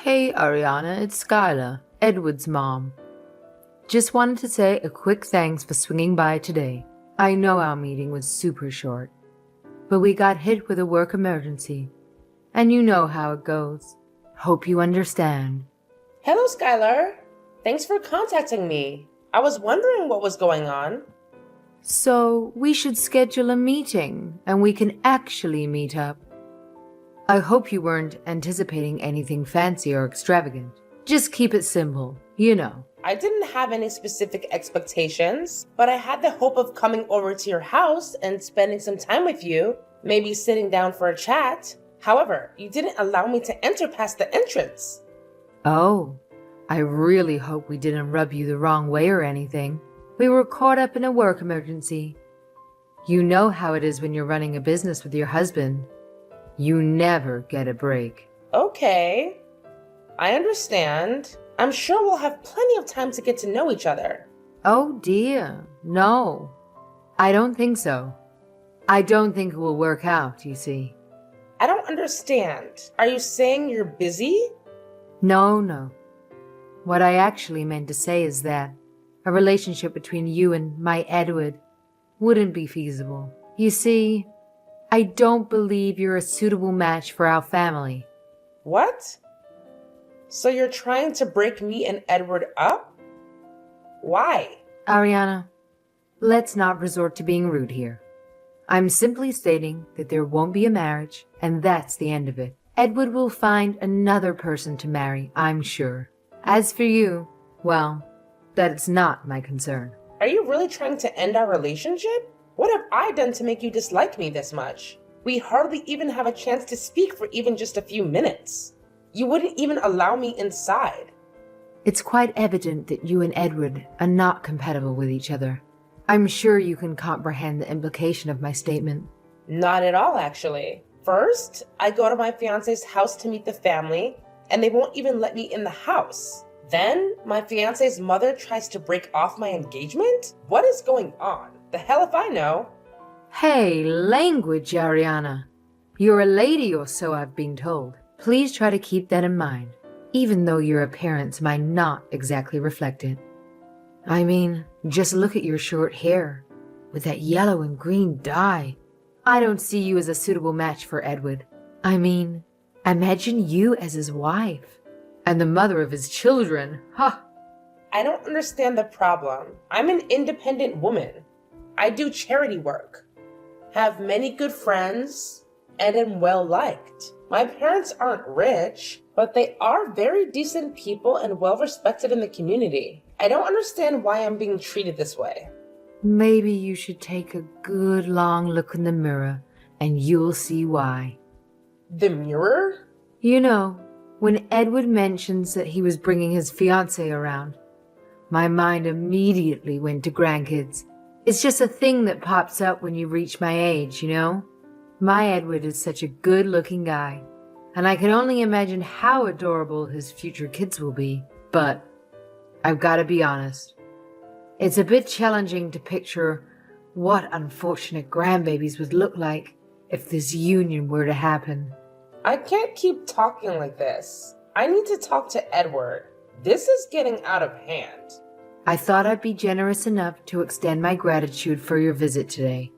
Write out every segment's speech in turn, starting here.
Hey Ariana, it's Skylar, Edward's mom. Just wanted to say a quick thanks for swinging by today. I know our meeting was super short, but we got hit with a work emergency, and you know how it goes. Hope you understand. Hello, Skylar. Thanks for contacting me. I was wondering what was going on. So, we should schedule a meeting, and we can actually meet up. I hope you weren't anticipating anything fancy or extravagant. Just keep it simple, you know. I didn't have any specific expectations, but I had the hope of coming over to your house and spending some time with you, maybe sitting down for a chat. However, you didn't allow me to enter past the entrance. Oh, I really hope we didn't rub you the wrong way or anything. We were caught up in a work emergency. You know how it is when you're running a business with your husband. You never get a break. Okay, I understand. I'm sure we'll have plenty of time to get to know each other. Oh dear, no. I don't think so. I don't think it will work out, you see. I don't understand. Are you saying you're busy? No. What I actually meant to say is that a relationship between you and my Edward wouldn't be feasible. You see, I don't believe you're a suitable match for our family. What? So you're trying to break me and Edward up? Why? Ariana, let's not resort to being rude here. I'm simply stating that there won't be a marriage, and that's the end of it. Edward will find another person to marry, I'm sure. As for you, well, that's not my concern. Are you really trying to end our relationship? What have I done to make you dislike me this much? We hardly even have a chance to speak for even just a few minutes. You wouldn't even allow me inside. It's quite evident that you and Edward are not compatible with each other. I'm sure you can comprehend the implication of my statement. Not at all, actually. First, I go to my fiance's house to meet the family, and they won't even let me in the house. Then, my fiance's mother tries to break off my engagement? What is going on? The hell if I know. Hey, language, Ariana. You're a lady or so I've been told. Please try to keep that in mind, even though your appearance might not exactly reflect it. I mean, just look at your short hair, with that yellow and green dye. I don't see you as a suitable match for Edward. I mean, imagine you as his wife, and the mother of his children. Ha! I don't understand the problem. I'm an independent woman. I do charity work, have many good friends, and am well liked. My parents aren't rich, but they are very decent people and well respected in the community. I don't understand why I'm being treated this way. Maybe you should take a good long look in the mirror, and you'll see why. The mirror? You know, when Edward mentions that he was bringing his fiancée around, my mind immediately went to grandkids. It's just a thing that pops up when you reach my age, you know? My Edward is such a good-looking guy, and I can only imagine how adorable his future kids will be. But I've got to be honest. It's a bit challenging to picture what unfortunate grandbabies would look like if this union were to happen. I can't keep talking like this. I need to talk to Edward. This is getting out of hand. I thought I'd be generous enough to extend my gratitude for your visit today.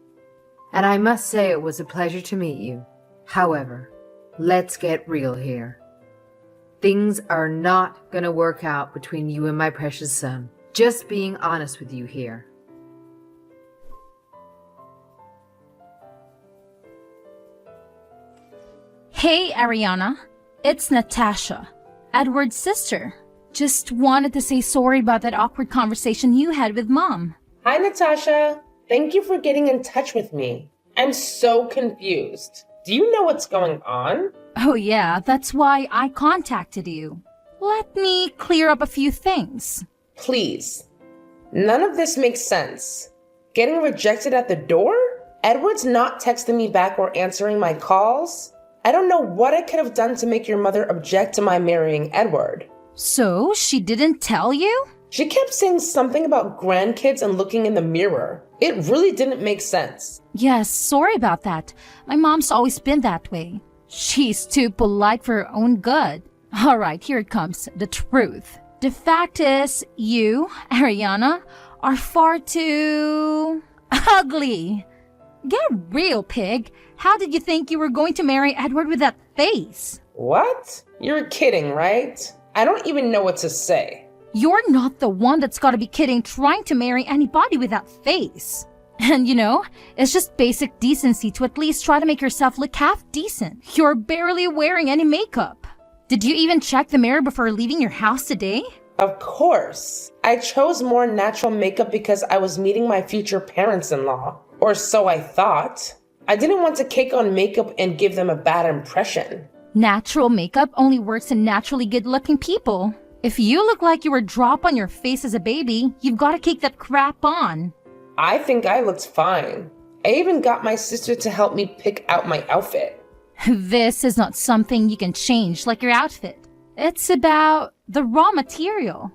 And I must say it was a pleasure to meet you. However, let's get real here. Things are not gonna work out between you and my precious son. Just being honest with you here. Hey, Ariana. It's Natasha, Edward's sister. Just wanted to say sorry about that awkward conversation you had with Mom. Hi, Natasha. Thank you for getting in touch with me. I'm so confused. Do you know what's going on? Oh yeah, that's why I contacted you. Let me clear up a few things. Please. None of this makes sense. Getting rejected at the door? Edward's not texting me back or answering my calls. I don't know what I could have done to make your mother object to my marrying Edward. So, she didn't tell you? She kept saying something about grandkids and looking in the mirror. It really didn't make sense. Yes, sorry about that. My mom's always been that way. She's too polite for her own good. Alright, here it comes. The truth. The fact is, you, Ariana, are far too ugly. Get real, pig. How did you think you were going to marry Edward with that face? What? You're kidding, right? I don't even know what to say. You're not the one that's gotta be kidding trying to marry anybody with that face. And it's just basic decency to at least try to make yourself look half decent. You're barely wearing any makeup. Did you even check the mirror before leaving your house today? Of course. I chose more natural makeup because I was meeting my future parents-in-law. Or so I thought. I didn't want to cake on makeup and give them a bad impression. Natural makeup only works in naturally good-looking people. If you look like you were dropped on your face as a baby, you've got to cake that crap on. I think I looked fine. I even got my sister to help me pick out my outfit. This is not something you can change like your outfit. It's about the raw material.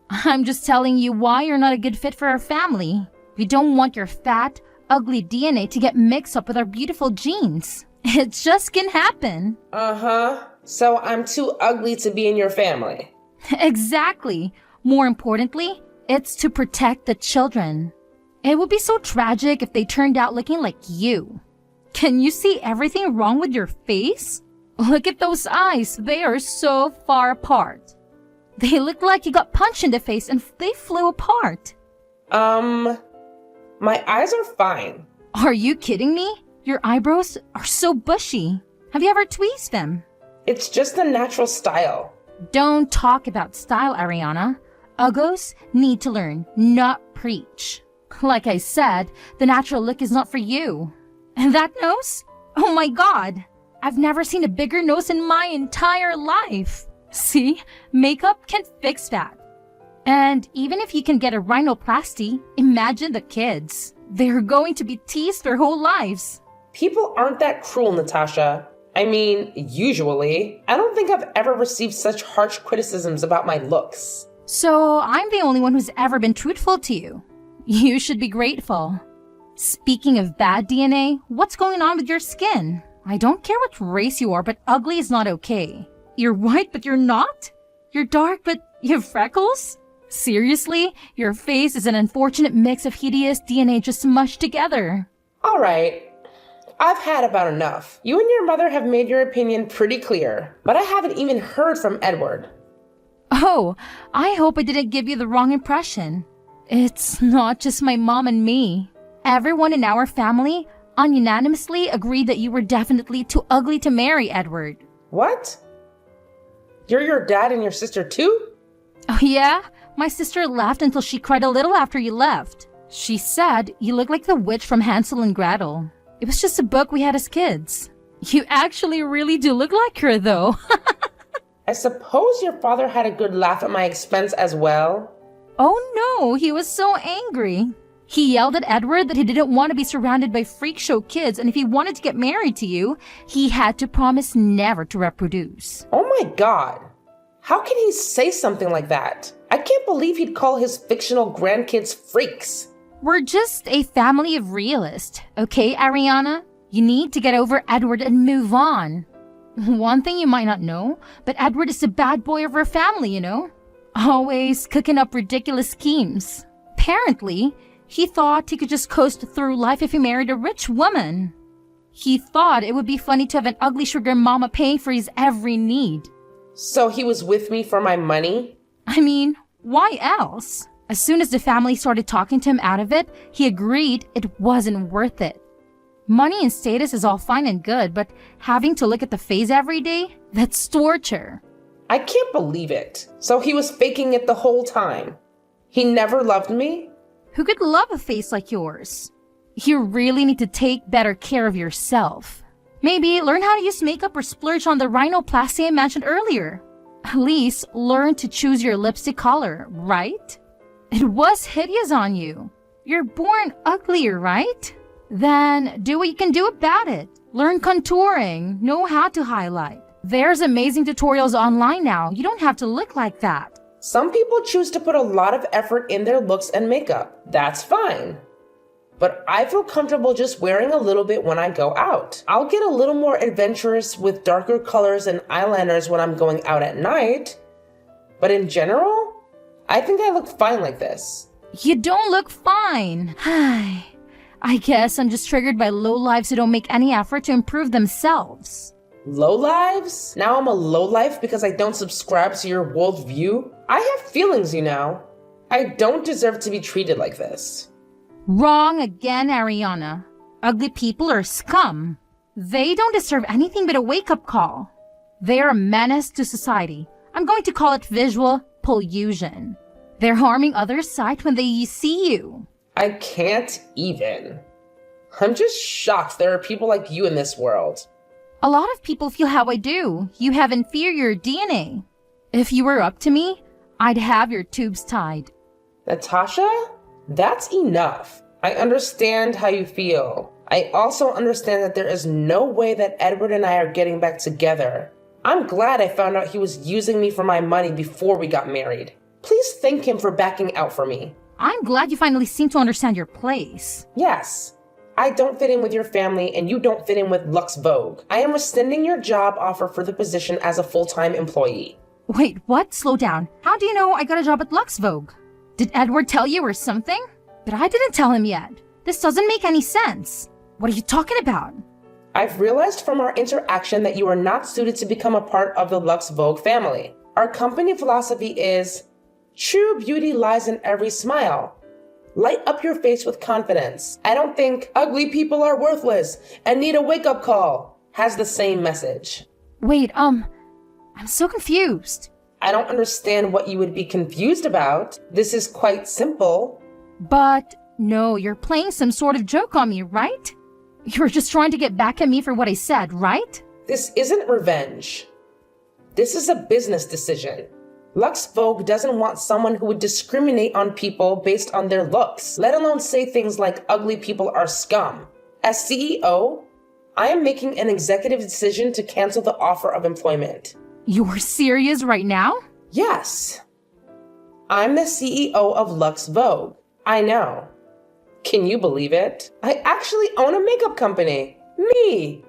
I'm just telling you why you're not a good fit for our family. We don't want your fat, ugly DNA to get mixed up with our beautiful genes. It just can happen. Uh-huh. So I'm too ugly to be in your family. Exactly. More importantly, it's to protect the children. It would be so tragic if they turned out looking like you. Can you see everything wrong with your face? Look at those eyes. They are so far apart. They look like you got punched in the face and they flew apart. My eyes are fine. Are you kidding me? Your eyebrows are so bushy. Have you ever tweezed them? It's just a natural style. Don't talk about style, Ariana. Uggos need to learn, not preach. Like I said, the natural look is not for you. And that nose? Oh my god! I've never seen a bigger nose in my entire life. See? Makeup can fix that. And even if you can get a rhinoplasty, imagine the kids. They're going to be teased their whole lives. People aren't that cruel, Natasha. I mean, usually. I don't think I've ever received such harsh criticisms about my looks. So I'm the only one who's ever been truthful to you. You should be grateful. Speaking of bad DNA, what's going on with your skin? I don't care what race you are, but ugly is not okay. You're white, but you're not? You're dark, but you have freckles? Seriously? Your face is an unfortunate mix of hideous DNA just mushed together. All right. I've had about enough. You and your mother have made your opinion pretty clear, but I haven't even heard from Edward. Oh, I hope I didn't give you the wrong impression. It's not just my mom and me. Everyone in our family unanimously agreed that you were definitely too ugly to marry Edward. What? You're your dad and your sister too? Oh yeah? My sister laughed until she cried a little after you left. She said you look like the witch from Hansel and Gretel. It was just a book we had as kids. You actually really do look like her though. I suppose your father had a good laugh at my expense as well. Oh no, he was so angry. He yelled at Edward that he didn't want to be surrounded by freak show kids, and if he wanted to get married to you, he had to promise never to reproduce. Oh my god. How can he say something like that? I can't believe he'd call his fictional grandkids freaks. We're just a family of realists, okay, Ariana? You need to get over Edward and move on. One thing you might not know, but Edward is the bad boy of our family, Always cooking up ridiculous schemes. Apparently, he thought he could just coast through life if he married a rich woman. He thought it would be funny to have an ugly sugar mama paying for his every need. So he was with me for my money? I mean, why else? As soon as the family started talking to him out of it, he agreed it wasn't worth it. Money and status is all fine and good, but having to look at the face every day, that's torture. I can't believe it. So he was faking it the whole time. He never loved me? Who could love a face like yours? You really need to take better care of yourself. Maybe learn how to use makeup or splurge on the rhinoplasty I mentioned earlier. At least learn to choose your lipstick color, right? It was hideous on you. You're born uglier, right? Then do what you can do about it. Learn contouring, know how to highlight. There's amazing tutorials online now. You don't have to look like that. Some people choose to put a lot of effort in their looks and makeup. That's fine. but I feel comfortable just wearing a little bit when I go out. I'll get a little more adventurous with darker colors and eyeliners when I'm going out at night. But in general, I think I look fine like this. You don't look fine. I guess I'm just triggered by lowlifes who don't make any effort to improve themselves. Lowlives? Now I'm a lowlife because I don't subscribe to your worldview? I have feelings, you know. I don't deserve to be treated like this. Wrong again, Ariana. Ugly people are scum. They don't deserve anything but a wake-up call. They are a menace to society. I'm going to call it visual pollution. They're harming others' sight when they see you. I can't even. I'm just shocked there are people like you in this world. A lot of people feel how I do. You have inferior DNA. If you were up to me, I'd have your tubes tied. Natasha? That's enough. I understand how you feel. I also understand that there is no way that Edward and I are getting back together. I'm glad I found out he was using me for my money before we got married. Please thank him for backing out for me. I'm glad you finally seem to understand your place. Yes. I don't fit in with your family and you don't fit in with Lux Vogue. I am rescinding your job offer for the position as a full-time employee. Wait, what? Slow down. How do you know I got a job at Lux Vogue? Did Edward tell you or something? But I didn't tell him yet. This doesn't make any sense. What are you talking about? I've realized from our interaction that you are not suited to become a part of the Lux Vogue family. Our company philosophy is, true beauty lies in every smile. Light up your face with confidence. I don't think ugly people are worthless and need a wake-up call has the same message. Wait, I'm so confused. I don't understand what you would be confused about. This is quite simple. But no, you're playing some sort of joke on me, right? You're just trying to get back at me for what I said, right? This isn't revenge. This is a business decision. Lux Vogue doesn't want someone who would discriminate on people based on their looks, let alone say things like ugly people are scum. As CEO, I am making an executive decision to cancel the offer of employment. You're serious right now? Yes. I'm the CEO of Lux Vogue. I know. Can you believe it? I actually own a makeup company. Me!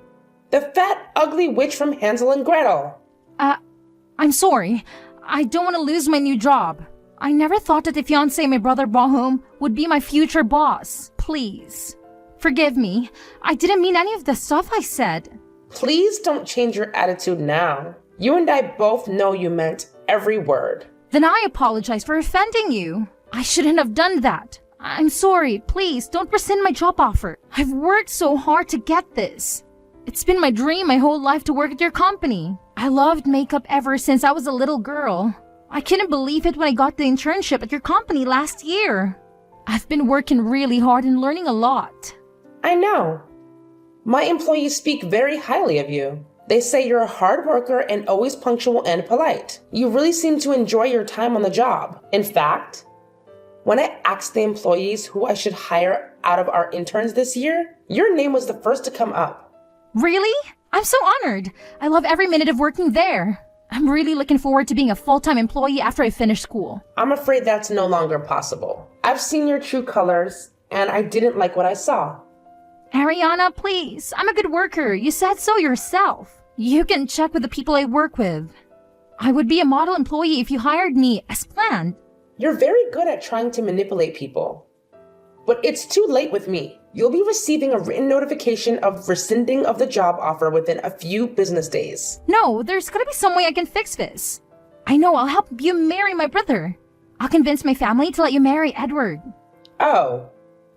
The fat, ugly witch from Hansel and Gretel. I'm sorry. I don't want to lose my new job. I never thought that the fiancé my brother brought home would be my future boss. Please. Forgive me. I didn't mean any of the stuff I said. Please don't change your attitude now. You and I both know you meant every word. Then I apologize for offending you. I shouldn't have done that. I'm sorry. Please don't rescind my job offer. I've worked so hard to get this. It's been my dream my whole life to work at your company. I loved makeup ever since I was a little girl. I couldn't believe it when I got the internship at your company last year. I've been working really hard and learning a lot. I know. My employees speak very highly of you. They say you're a hard worker and always punctual and polite. You really seem to enjoy your time on the job. In fact, when I asked the employees who I should hire out of our interns this year, your name was the first to come up. Really? I'm so honored. I love every minute of working there. I'm really looking forward to being a full-time employee after I finish school. I'm afraid that's no longer possible. I've seen your true colors, and I didn't like what I saw. Ariana, please. I'm a good worker. You said so yourself. You can check with the people I work with. I would be a model employee if you hired me as planned. You're very good at trying to manipulate people. But it's too late with me. You'll be receiving a written notification of rescinding of the job offer within a few business days. No, there's gotta be some way I can fix this. I know, I'll help you marry my brother. I'll convince my family to let you marry Edward. Oh,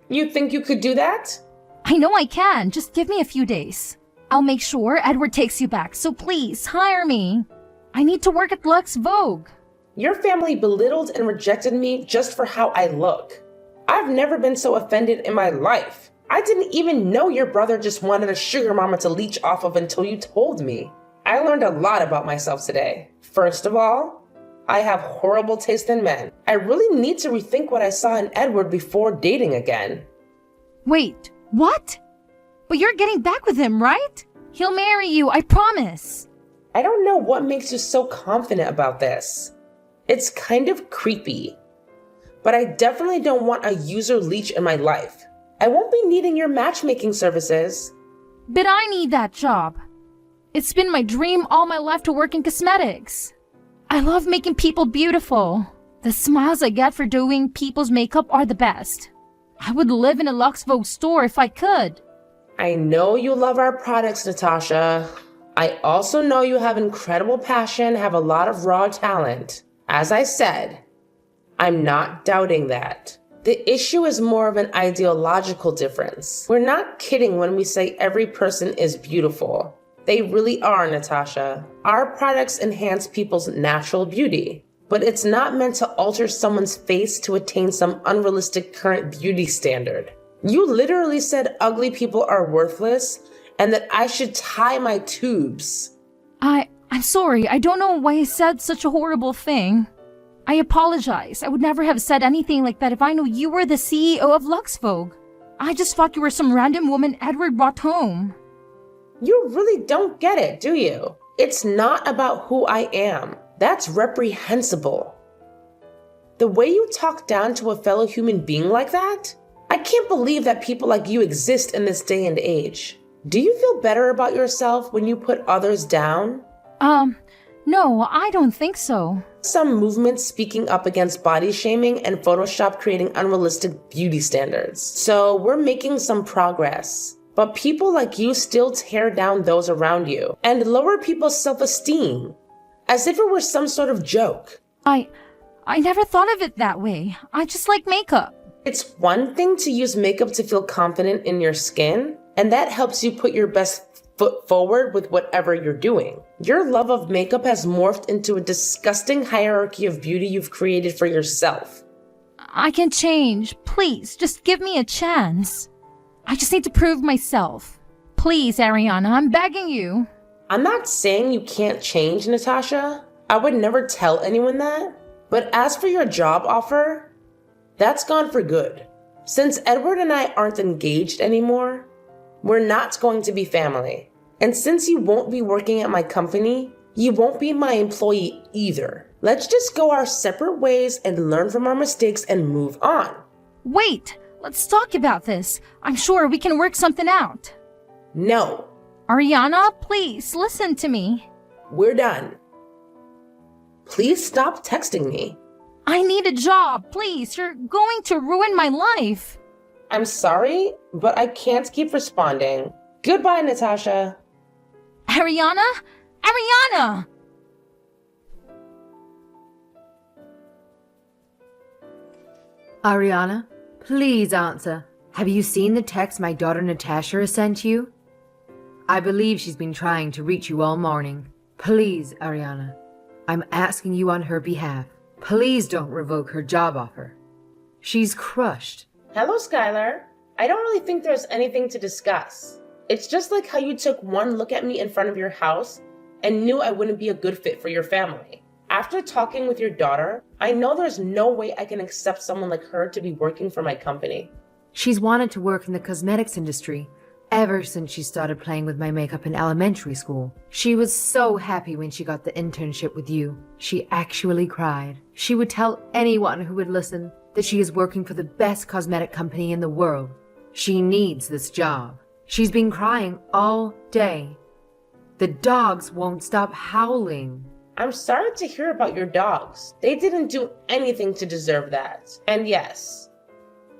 you think you could do that? I know I can. Just give me a few days. I'll make sure Edward takes you back, so please hire me. I need to work at Lux Vogue. Your family belittled and rejected me just for how I look. I've never been so offended in my life. I didn't even know your brother just wanted a sugar mama to leech off of until you told me. I learned a lot about myself today. First of all, I have horrible taste in men. I really need to rethink what I saw in Edward before dating again. Wait, what? But you're getting back with him, right? He'll marry you, I promise. I don't know what makes you so confident about this. It's kind of creepy. But I definitely don't want a user leech in my life. I won't be needing your matchmaking services. But I need that job. It's been my dream all my life to work in cosmetics. I love making people beautiful. The smiles I get for doing people's makeup are the best. I would live in a Lux Vogue store if I could. I know you love our products, Natasha. I also know you have incredible passion, have a lot of raw talent. As I said, I'm not doubting that. The issue is more of an ideological difference. We're not kidding when we say every person is beautiful. They really are, Natasha. Our products enhance people's natural beauty, but it's not meant to alter someone's face to attain some unrealistic current beauty standard. You literally said ugly people are worthless and that I should tie my tubes. I'm sorry. I don't know why I said such a horrible thing. I apologize. I would never have said anything like that if I knew you were the CEO of Lux Vogue. I just thought you were some random woman Edward brought home. You really don't get it, do you? It's not about who I am. That's reprehensible. The way you talk down to a fellow human being like that? I can't believe that people like you exist in this day and age. Do you feel better about yourself when you put others down? No, I don't think so. Some movements speaking up against body shaming and Photoshop creating unrealistic beauty standards. So we're making some progress. But people like you still tear down those around you and lower people's self-esteem as if it were some sort of joke. I never thought of it that way. I just like makeup. It's one thing to use makeup to feel confident in your skin, and that helps you put your best foot forward with whatever you're doing. Your love of makeup has morphed into a disgusting hierarchy of beauty you've created for yourself. I can change. Please, just give me a chance. I just need to prove myself. Please, Ariana, I'm begging you. I'm not saying you can't change, Natasha. I would never tell anyone that. But as for your job offer, that's gone for good. Since Edward and I aren't engaged anymore, we're not going to be family. And since you won't be working at my company, you won't be my employee either. Let's just go our separate ways and learn from our mistakes and move on. Wait, let's talk about this. I'm sure we can work something out. No. Ariana, please listen to me. We're done. Please stop texting me. I need a job, please. You're going to ruin my life. I'm sorry, but I can't keep responding. Goodbye, Natasha. Ariana? Ariana! Ariana, please answer. Have you seen the text my daughter Natasha has sent you? I believe she's been trying to reach you all morning. Please, Ariana, I'm asking you on her behalf. Please don't revoke her job offer. She's crushed. Hello, Skylar. I don't really think there's anything to discuss. It's just like how you took one look at me in front of your house and knew I wouldn't be a good fit for your family. After talking with your daughter, I know there's no way I can accept someone like her to be working for my company. She's wanted to work in the cosmetics industry ever since she started playing with my makeup in elementary school. She was so happy when she got the internship with you. She actually cried. She would tell anyone who would listen that she is working for the best cosmetic company in the world. She needs this job. She's been crying all day. The dogs won't stop howling. I'm sorry to hear about your dogs. They didn't do anything to deserve that. And yes,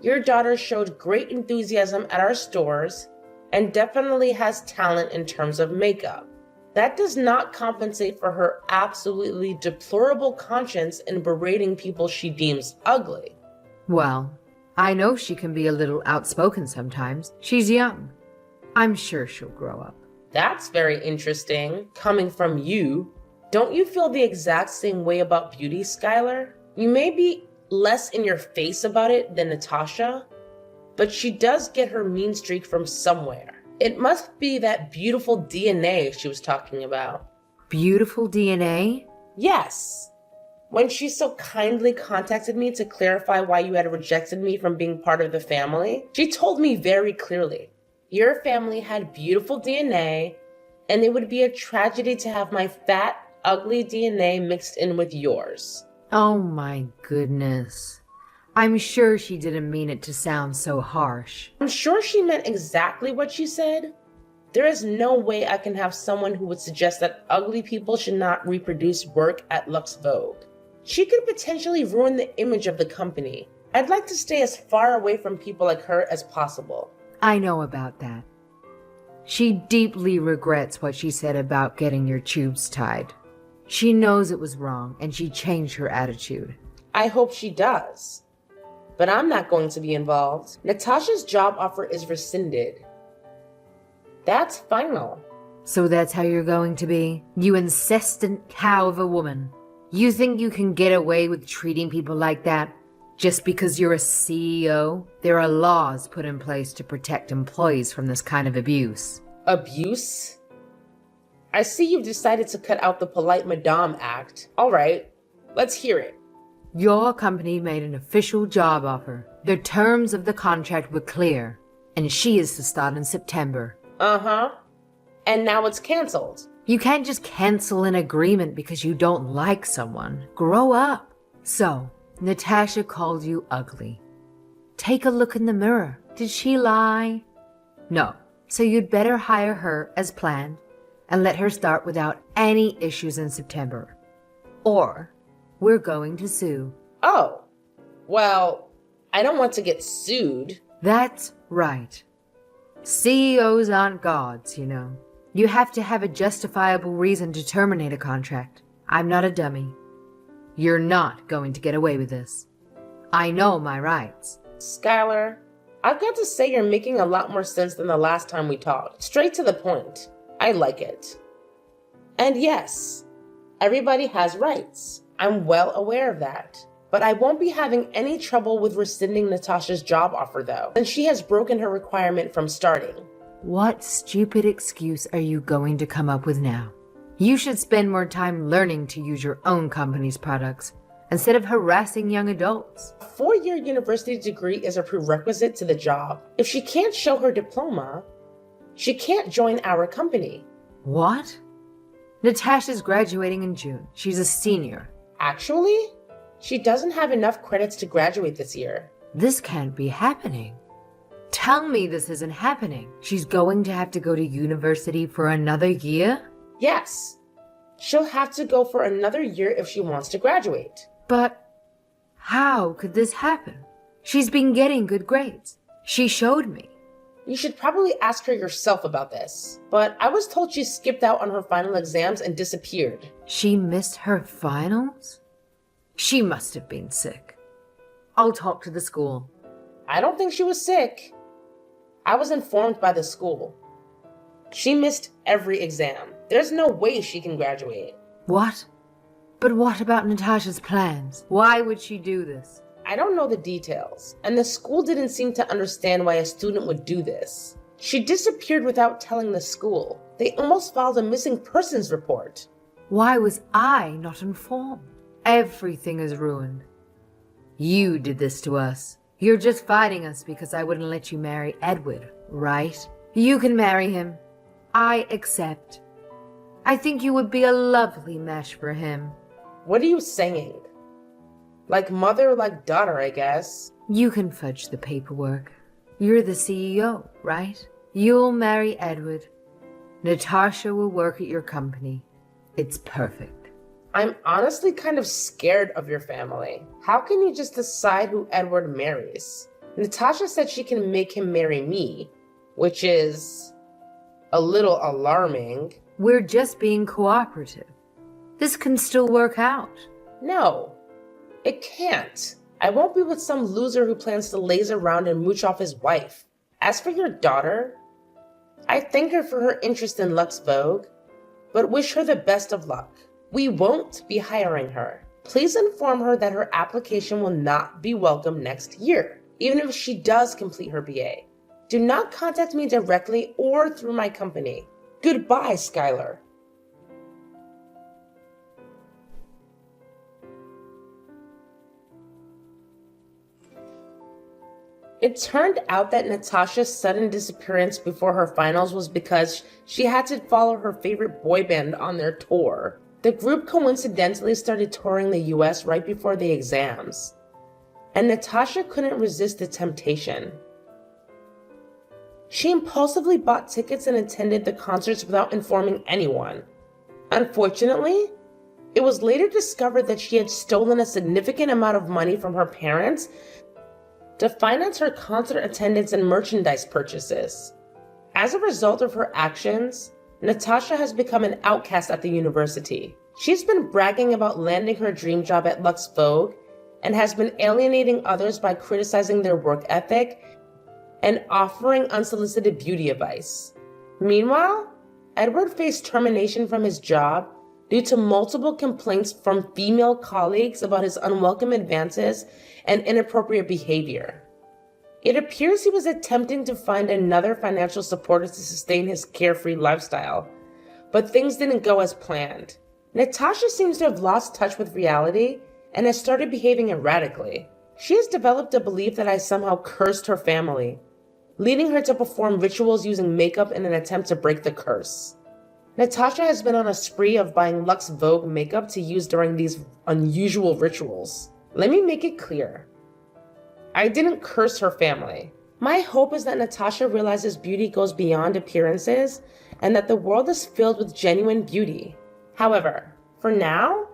your daughter showed great enthusiasm at our stores and definitely has talent in terms of makeup. That does not compensate for her absolutely deplorable conscience in berating people she deems ugly. Well, I know she can be a little outspoken sometimes. She's young. I'm sure she'll grow up. That's very interesting, coming from you. Don't you feel the exact same way about beauty, Skylar? You may be less in your face about it than Natasha, but she does get her mean streak from somewhere. It must be that beautiful DNA she was talking about. Beautiful DNA? Yes. When she so kindly contacted me to clarify why you had rejected me from being part of the family, she told me very clearly, your family had beautiful DNA, and it would be a tragedy to have my fat, ugly DNA mixed in with yours. Oh my goodness. I'm sure she didn't mean it to sound so harsh. I'm sure she meant exactly what she said. There is no way I can have someone who would suggest that ugly people should not reproduce work at Lux Vogue. She could potentially ruin the image of the company. I'd like to stay as far away from people like her as possible. I know about that. She deeply regrets what she said about getting your tubes tied. She knows it was wrong, and she changed her attitude. I hope she does. But I'm not going to be involved. Natasha's job offer is rescinded. That's final. So that's how you're going to be? You incessant cow of a woman. You think you can get away with treating people like that just because you're a CEO? There are laws put in place to protect employees from this kind of abuse. Abuse? I see you've decided to cut out the polite Madame act. All right, let's hear it. Your company made an official job offer. The terms of the contract were clear, and she is to start in September. Uh-huh. And now it's canceled. You can't just cancel an agreement because you don't like someone. Grow up. So, Natasha called you ugly. Take a look in the mirror. Did she lie? No. So you'd better hire her as planned and let her start without any issues in September. Or we're going to sue. Oh, well, I don't want to get sued. That's right. CEOs aren't gods, you know. You have to have a justifiable reason to terminate a contract. I'm not a dummy. You're not going to get away with this. I know my rights. Skylar, I've got to say you're making a lot more sense than the last time we talked. Straight to the point. I like it. And yes, everybody has rights. I'm well aware of that. But I won't be having any trouble with rescinding Natasha's job offer though, since she has broken her requirement from starting. What stupid excuse are you going to come up with now? You should spend more time learning to use your own company's products instead of harassing young adults. A 4-year university degree is a prerequisite to the job. If she can't show her diploma, she can't join our company. What? Natasha's graduating in June. She's a senior. Actually, she doesn't have enough credits to graduate this year. This can't be happening. Tell me this isn't happening. She's going to have to go to university for another year? Yes. She'll have to go for another year if she wants to graduate. But how could this happen? She's been getting good grades. She showed me. You should probably ask her yourself about this. But I was told she skipped out on her final exams and disappeared. She missed her finals? She must have been sick. I'll talk to the school. I don't think she was sick. I was informed by the school. She missed every exam. There's no way she can graduate. What? But what about Natasha's plans? Why would she do this? I don't know the details, and the school didn't seem to understand why a student would do this. She disappeared without telling the school. They almost filed a missing persons report. Why was I not informed? Everything is ruined. You did this to us. You're just fighting us because I wouldn't let you marry Edward, right? You can marry him. I accept. I think you would be a lovely match for him. What are you saying? Like mother, like daughter, I guess. You can fudge the paperwork. You're the CEO, right? You'll marry Edward. Natasha will work at your company. It's perfect. I'm honestly kind of scared of your family. How can you just decide who Edward marries? Natasha said she can make him marry me, which is a little alarming. We're just being cooperative. This can still work out. No, it can't. I won't be with some loser who plans to laze around and mooch off his wife. As for your daughter, I thank her for her interest in Lux Vogue, but wish her the best of luck. We won't be hiring her. Please inform her that her application will not be welcome next year, even if she does complete her BA. Do not contact me directly or through my company. Goodbye, Skylar. It turned out that Natasha's sudden disappearance before her finals was because she had to follow her favorite boy band on their tour. The group coincidentally started touring the US right before the exams. and Natasha couldn't resist the temptation. She impulsively bought tickets and attended the concerts without informing anyone. Unfortunately, it was later discovered that she had stolen a significant amount of money from her parents to finance her concert attendance and merchandise purchases. As a result of her actions, Natasha has become an outcast at the university. She's been bragging about landing her dream job at Lux Vogue and has been alienating others by criticizing their work ethic and offering unsolicited beauty advice. Meanwhile, Edward faced termination from his job due to multiple complaints from female colleagues about his unwelcome advances and inappropriate behavior. It appears he was attempting to find another financial supporter to sustain his carefree lifestyle, but things didn't go as planned. Natasha seems to have lost touch with reality and has started behaving erratically. She has developed a belief that I somehow cursed her family, leading her to perform rituals using makeup in an attempt to break the curse. Natasha has been on a spree of buying Lux Vogue makeup to use during these unusual rituals. Let me make it clear. I didn't curse her family. My hope is that Natasha realizes beauty goes beyond appearances and that the world is filled with genuine beauty. However, for now,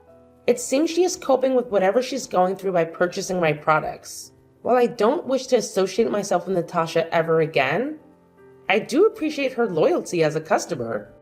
it seems she is coping with whatever she's going through by purchasing my products. While I don't wish to associate myself with Natasha ever again, I do appreciate her loyalty as a customer.